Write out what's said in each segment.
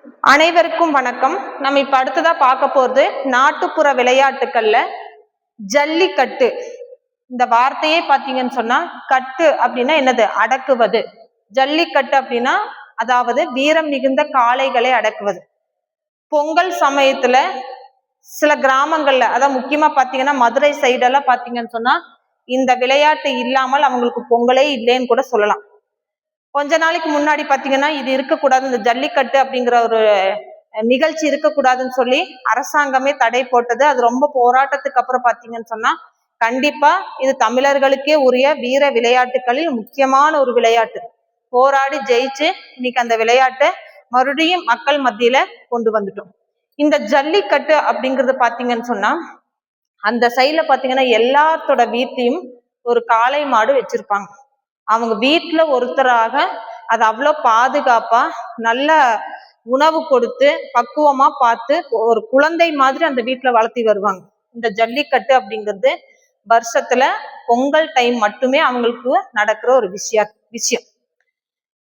அனைவருக்கும் வணக்கம். நம்ம இப்ப அடுத்ததா பார்க்க போறது நாட்டுப்புற விளையாட்டுக்கள்ல ஜல்லிக்கட்டு. இந்த வார்த்தையே பாத்தீங்கன்னு சொன்னா கட்டு அப்படின்னா என்னது? அடக்குவது. ஜல்லிக்கட்டு அப்படின்னா அதாவது வீரம் மிகுந்த காளைகளை அடக்குவது. பொங்கல் சமயத்துல சில கிராமங்கள்ல, அதாவது முக்கியமா பாத்தீங்கன்னா மதுரை சைடெல்லாம் பாத்தீங்கன்னு சொன்னா இந்த விளையாட்டு இல்லாமல் அவங்களுக்கு பொங்கலே இல்லைன்னு கூட சொல்லலாம். கொஞ்ச நாளைக்கு முன்னாடி பாத்தீங்கன்னா இது இருக்கக்கூடாது, இந்த ஜல்லிக்கட்டு அப்படிங்கிற ஒரு நிகழ்ச்சி இருக்கக்கூடாதுன்னு சொல்லி அரசாங்கமே தடை போட்டது. அது ரொம்ப போராட்டத்துக்கு அப்புறம் பாத்தீங்கன்னு சொன்னா கண்டிப்பா இது தமிழர்களுக்கே உரிய வீர விளையாட்டுகளில் முக்கியமான ஒரு விளையாட்டு. போராடி ஜெயிச்சு இன்னைக்கு அந்த விளையாட்டை மறுபடியும் மக்கள் மத்தியில கொண்டு வந்துட்டோம். இந்த ஜல்லிக்கட்டு அப்படிங்கிறது பாத்தீங்கன்னு சொன்னா அந்த சைட்ல பாத்தீங்கன்னா எல்லாத்தோட வீட்டையும் ஒரு காளை மாடு வச்சிருப்பாங்க. அவங்க வீட்டுல ஒருத்தராக அது அவ்வளோ பாதுகாப்பா நல்ல உணவு கொடுத்து பக்குவமா பார்த்து ஒரு குழந்தை மாதிரி அந்த வீட்டுல வளர்த்தி வருவாங்க. இந்த ஜல்லிக்கட்டு அப்படிங்கிறது வருஷத்துல பொங்கல் டைம் மட்டுமே அவங்களுக்கு நடக்கிற ஒரு விஷயம்.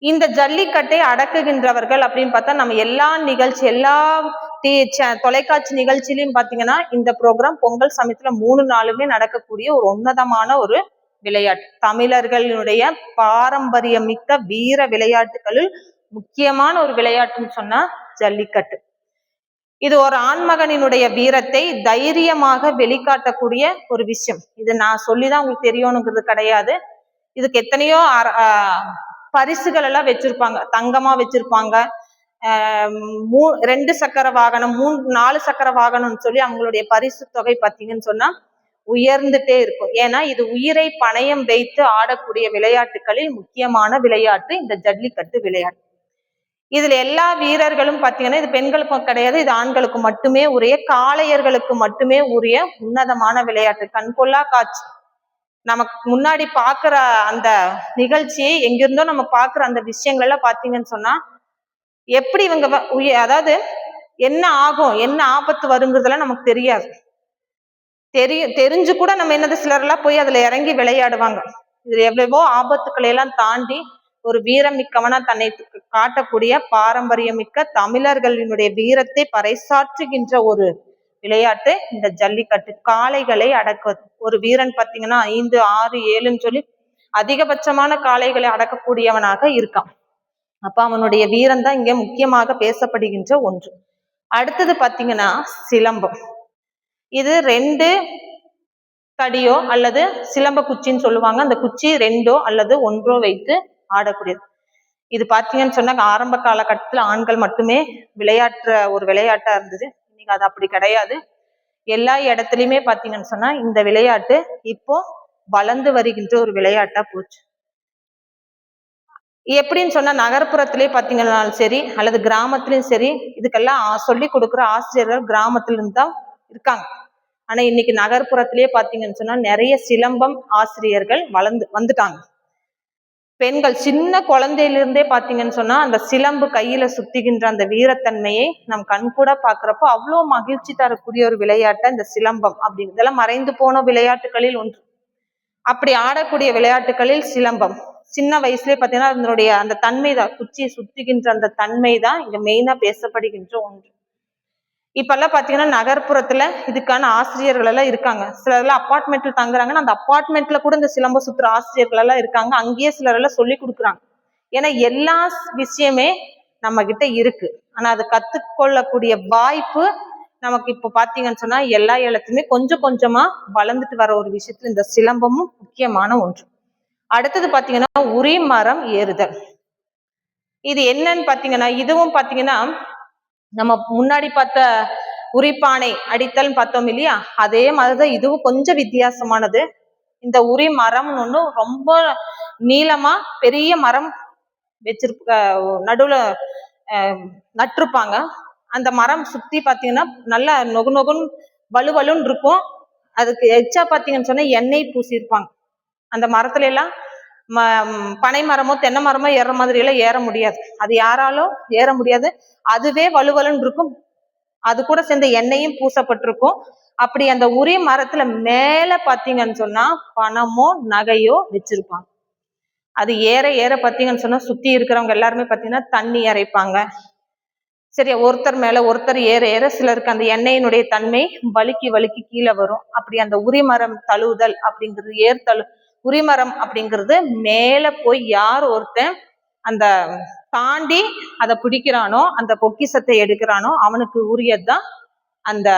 இந்த ஜல்லிக்கட்டை அடக்குகின்றவர்கள் அப்படின்னு பார்த்தா நம்ம எல்லா நிகழ்ச்சி, எல்லா தொலைக்காட்சி நிகழ்ச்சியிலையும் பாத்தீங்கன்னா இந்த ப்ரோக்ராம் பொங்கல் சமயத்துல 3 நாளுமே நடக்கக்கூடிய ஒரு உன்னதமான ஒரு விளையாட்டு. தமிழர்களுடைய பாரம்பரியமிக்க வீர விளையாட்டுகளில் முக்கியமான ஒரு விளையாட்டுன்னு சொன்னா ஜல்லிக்கட்டு. இது ஒரு ஆண்மகனினுடைய வீரத்தை தைரியமாக வெளிக்காட்டக்கூடிய ஒரு விஷயம். இது நான் சொல்லிதான் உங்களுக்கு தெரியணுங்கிறது கிடையாது. இதுக்கு எத்தனையோ பரிசுகள் எல்லாம் வச்சிருப்பாங்க. தங்கமா வச்சிருப்பாங்க, 2 சக்கர வாகனம், 4 சக்கர வாகனம்னு சொல்லி அவங்களுடைய பரிசு தொகை பார்த்தீங்கன்னு சொன்னா உயர்ந்துட்டே இருக்கும். ஏன்னா இது உயிரை பணயம் வைத்து ஆடக்கூடிய விளையாட்டுகளில் முக்கியமான விளையாட்டு இந்த ஜல்லிக்கட்டு விளையாட்டு. இதுல எல்லா வீரர்களும் பாத்தீங்கன்னா இது பெண்களுக்கும் கிடையாது, இது ஆண்களுக்கு மட்டுமே உரிய, காளையர்களுக்கு மட்டுமே உரிய உன்னதமான விளையாட்டு. கண்கொள்ளா காட்சி. நமக்கு முன்னாடி பாக்குற அந்த நிகழ்ச்சியை எங்கிருந்தோ நம்ம பாக்குற அந்த விஷயங்கள் எல்லாம் பாத்தீங்கன்னு சொன்னா எப்படி இவங்க அதாவது என்ன ஆகும், என்ன ஆபத்து வருங்கிறதெல்லாம் நமக்கு தெரியாது. தெரிஞ்சு கூட நம்ம என்னது சிலர்லாம் போய் அதுல இறங்கி விளையாடுவாங்க. இதுல எவ்வளவோ ஆபத்துக்களை எல்லாம் தாண்டி ஒரு வீரமிக்கவனா தன்னை காட்டக்கூடிய பாரம்பரியமிக்க தமிழர்களினுடைய வீரத்தை பறைசாற்றுகின்ற ஒரு விளையாட்டு இந்த ஜல்லிக்கட்டு. காளைகளை அடக்குவது. ஒரு வீரன் பார்த்தீங்கன்னா 5, 6, 7ன்னு சொல்லி அதிகபட்சமான காளைகளை அடக்கக்கூடியவனாக இருக்கான். அப்ப அவனுடைய வீரன் தான் இங்க முக்கியமாக பேசப்படுகின்ற ஒன்று. அடுத்தது பார்த்தீங்கன்னா சிலம்பம். இது 2 தடியோ அல்லது சிலம்ப குச்சின்னு சொல்லுவாங்க. அந்த குச்சி 2 அல்லது 1 வைத்து ஆடக்கூடியது. இது பார்த்தீங்கன்னு சொன்னா ஆரம்ப காலகட்டத்தில் ஆண்கள் மட்டுமே விளையாட்டுற ஒரு விளையாட்டா இருந்தது. இன்னைக்கு அது அப்படி கிடையாது. எல்லா இடத்துலையுமே பார்த்தீங்கன்னு சொன்னா இந்த விளையாட்டு இப்போ வளர்ந்து வருகின்ற ஒரு விளையாட்டா போச்சு. எப்படின்னு சொன்னா நகர்ப்புறத்திலே பார்த்தீங்கன்னாலும் சரி அல்லது கிராமத்திலையும் சரி இதுக்கெல்லாம் சொல்லி கொடுக்குற ஆசிரியர்கள் கிராமத்துல இருந்து தான் இருக்காங்க. ஆனா இன்னைக்கு நகர்ப்புறத்திலே பார்த்தீங்கன்னு சொன்னா நிறைய சிலம்பம் ஆசிரியர்கள் வந்துட்டாங்க. பெண்கள் சின்ன குழந்தையிலிருந்தே பார்த்தீங்கன்னு சொன்னா அந்த சிலம்பு கையில சுத்திகின்ற அந்த வீரத்தன்மையை நம் கண் கூட பாக்குறப்போ அவ்வளோ மகிழ்ச்சி தரக்கூடிய ஒரு விளையாட்டை இந்த சிலம்பம் அப்படின்னு. இதெல்லாம் மறைந்து போன விளையாட்டுகளில் ஒன்று. அப்படி ஆடக்கூடிய விளையாட்டுகளில் சிலம்பம் சின்ன வயசுலயே பார்த்தீங்கன்னா அதனுடைய அந்த தன்மை தான், குச்சியை சுத்துகின்ற அந்த தன்மை தான் இங்க மெயினா பேசப்படுகின்ற ஒன்று. இப்பெல்லாம் பாத்தீங்கன்னா நகர்ப்புறத்துல இதுக்கான ஆசிரியர்கள் எல்லாம் இருக்காங்க. சிலர்லாம் அப்பார்ட்மெண்ட்ல தங்குறாங்கன்னா அந்த அப்பார்ட்மெண்ட்ல கூட இந்த சிலம்ப சுத்துற ஆசிரியர்கள் எல்லாம் இருக்காங்க. அங்கேயே சிலர் எல்லாம் சொல்லி கொடுக்குறாங்க. ஏன்னா எல்லா விஷயமே நம்ம கிட்ட இருக்கு. ஆனா அதை கத்துக்கொள்ளக்கூடிய வாய்ப்பு நமக்கு இப்ப பாத்தீங்கன்னு சொன்னா எல்லா இடத்துலயுமே கொஞ்சம் கொஞ்சமா வளர்ந்துட்டு வர ஒரு விஷயத்துல இந்த சிலம்பமும் முக்கியமான ஒன்று. அடுத்தது பாத்தீங்கன்னா உரி மரம் ஏறுதல். இது என்னன்னு பாத்தீங்கன்னா இதுவும் பாத்தீங்கன்னா நம்ம முன்னாடி பார்த்த உரிப்பானை அடித்தல் பார்த்தோம் இல்லையா, அதே மாதிரிதான் இதுவும் கொஞ்சம் வித்தியாசமானது. இந்த உரி மரம்னு ஒண்ணு ரொம்ப நீளமா பெரிய மரம் நடுவுல நட்டிருப்பாங்க. அந்த மரம் சுத்தி பாத்தீங்கன்னா நல்லா நொகு நொகுன்னு வலுவலுன்னு இருக்கும். அதுக்கு எச்சா பாத்தீங்கன்னு சொன்னா எண்ணெய் பூசியிருப்பாங்க. அந்த மரத்துல எல்லாம் பனை மரமோ தென்னை மரமோ ஏற மாதிரி எல்லாம் ஏற முடியாது. அது யாராலும் ஏற முடியாது. அதுவே வலுவலுன்னு இருக்கும். அது கூட சேர்ந்த எண்ணெயும் பூசப்பட்டிருக்கும். அப்படி அந்த உரி மரத்துல மேல பாத்தீங்கன்னு சொன்னா பணமோ நகையோ வச்சிருப்பாங்க. அது ஏற ஏற பாத்தீங்கன்னு சொன்னா சுத்தி இருக்கிறவங்க எல்லாருமே பாத்தீங்கன்னா தண்ணி இறைப்பாங்க, சரியா, ஒருத்தர் மேல ஒருத்தர் ஏற ஏற சிலருக்கு அந்த எண்ணெயினுடைய தன்மை வழுக்கி வழுக்கி கீழே வரும். அப்படி அந்த உரிமரம் தழுவுதல் அப்படிங்கிறது ஏறுதழு உரிமரம் அப்படிங்கிறது மேல போய் யார் ஒருத்தன் அந்த தாண்டி அதை பிடிக்கிறானோ, அந்த பொக்கிஷத்தை எடுக்கிறானோ, அவனுக்கு உரியதுதான் அந்த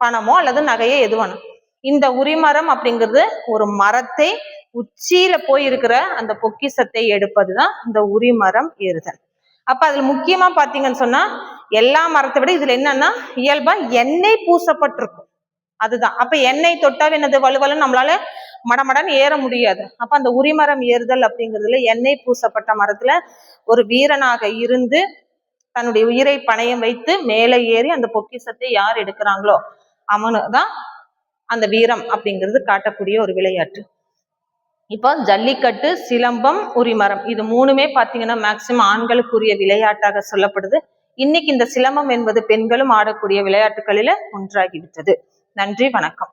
பணமோ அல்லது நகையோ எதுவானோ. இந்த உரிமரம் அப்படிங்கிறது ஒரு மரத்தை உச்சியில போய் இருக்கிற அந்த பொக்கிஷத்தை எடுப்பதுதான் இந்த உரிமரம் ஏறுதல். அப்ப அதுல முக்கியமா பாத்தீங்கன்னு சொன்னா எல்லா மரத்தை விட இதுல என்னன்னா இயல்பா எண்ணெய் பூசப்பட்டிருக்கும். அதுதான். அப்ப எண்ணெய் தொட்டால் என்னது வலுவலும் நம்மளால மடமடன்னு ஏற முடியாது. அப்ப அந்த உரிமரம் ஏறுதல் அப்படிங்கிறதுல எண்ணெய் பூசப்பட்ட மரத்துல ஒரு வீரனாக இருந்து தன்னுடைய உயிரை பணயம் வைத்து மேலே ஏறி அந்த பொக்கிஷத்தை யார் எடுக்கிறாங்களோ அவனுதான் அந்த வீரம் அப்படிங்கிறது காட்டக்கூடிய ஒரு விளையாட்டு. இப்போ ஜல்லிக்கட்டு, சிலம்பம், உரிமரம் இது மூணுமே பாத்தீங்கன்னா மேக்சிமம் ஆண்களுக்குரிய விளையாட்டாக சொல்லப்படுது. இன்னைக்கு இந்த சிலம்பம் என்பது பெண்களும் ஆடக்கூடிய விளையாட்டுகளில ஒன்றாகிவிட்டது. நன்றி, வணக்கம்.